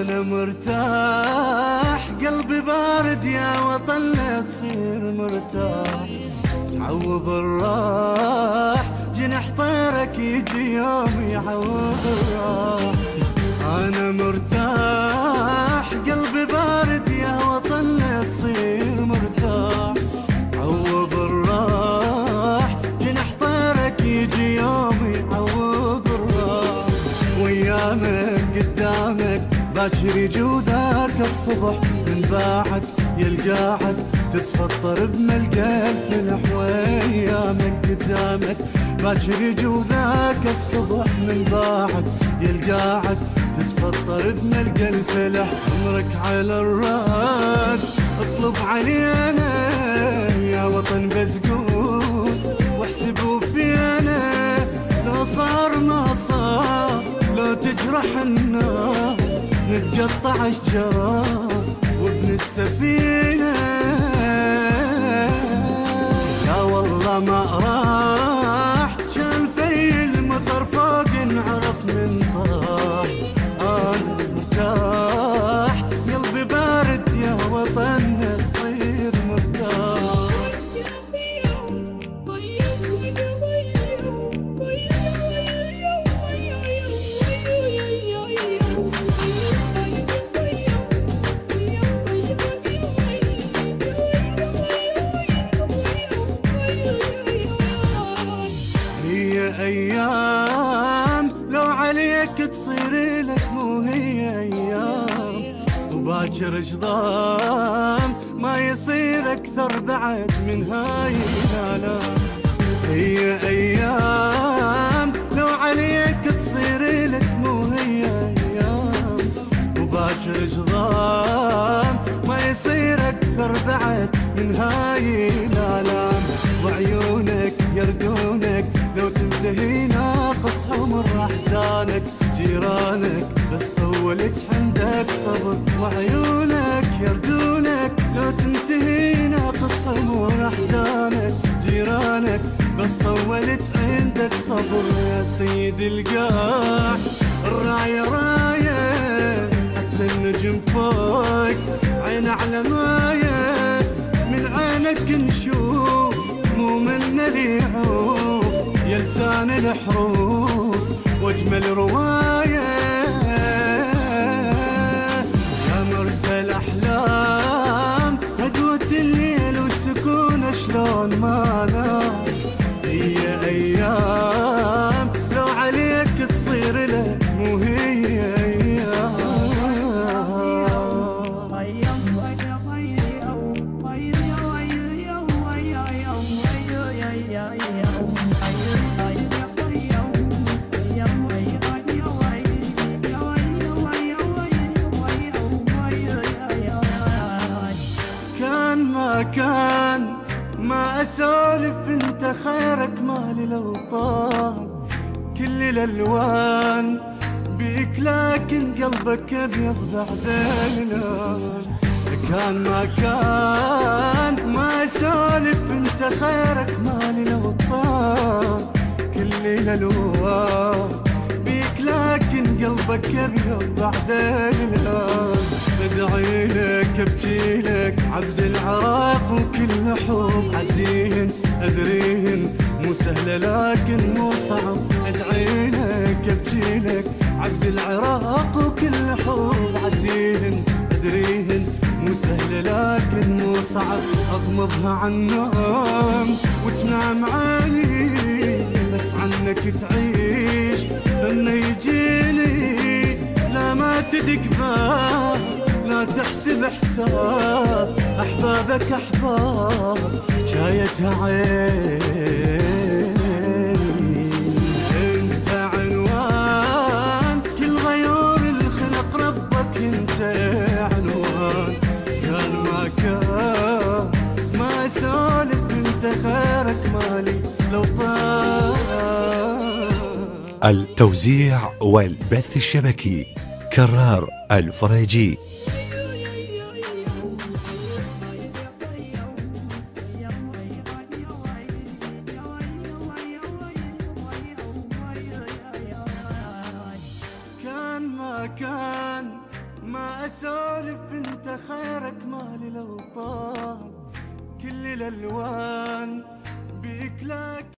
أنا مرتاح قلبي بارد يا وطن لا يصير مرتاح. تعوض الراح جنح طيرك يجي يوم يعوض الراح. أنا مرتاح قلبي بارد يا وطن لا يصير مرتاح. عوض الراح جنح طيرك يجي يوم يعوض الراح. ويامك قدامك باكر يجودك الصبح من باعك يلقاعك تتفطر بملقى الفلح. ويامك قدامك باكر يجودك الصبح من باعك يلقاعك تتفطر بملقى الفلح. عمرك على الراس اطلب علينا يا وطن بسقون واحسبوا فينا. لو صار ما صار لو تجرح النار نتقطع اشجار وابن السفينة. يا والله ما راح كان في المطر فوق نعرف من طاح. أنا مرتاح قلبي بارد يا وطن نصير مرتاح. أيام لو عليك تصير لك مو هي أيام. وباكر جضام ما يصير أكثر بعد من هاي الآلام. هي أيام لو عليك تصير لك مو هي أيام. وباكر جضام ما يصير أكثر بعد من هاي الآلام. وعيونك يردونك لو تنتهي ناقص عمر أحزانك. جيرانك بس طولت عندك صبر. وعيونك يردونك لو تنتهي ناقص عمر أحزانك. جيرانك بس طولت عندك صبر. يا سيد القاع الراية راية حتى النجم فوق عين على مايه. من عينك نشوف مو منا لي عوف يا لسان الحروف واجمل روايه. يا مرسل احلام هدوة الليل وسكون شلون ما نام. هي ايام لو عليك تصير له مو هي ايام. كان ما أسولف انت خيرك مالي لو طال. كل الألوان بيك لكن قلبك أبيض بعدين. كان ما أسولف انت خيرك مالي لو طال. كل الألوان بيك لكن قلبك أبيض بعدين. ادعي لك ابكي لك عبد العراق وكل حب عديهن. ادريهن مو سهله لكن مو صعب. ادعي لك ابكي لك عبد العراق وكل حب عديهن. ادريهن مو سهله لكن مو صعب. اغمضها عن النوم وتنام عيني بس عنك تعيش. لما يجيلي لا ما تدق باب لا تحسب حساب. أحبابك أحباب شايتها عيني. انت عنوان كل غيور الخلق ربك انت عنوان. كان ما اسولف انت خيرك مالي لو طال. التوزيع والبث الشبكي كرار الفريجي. انت خيرك مالي لو طال كل الالوان بيك لك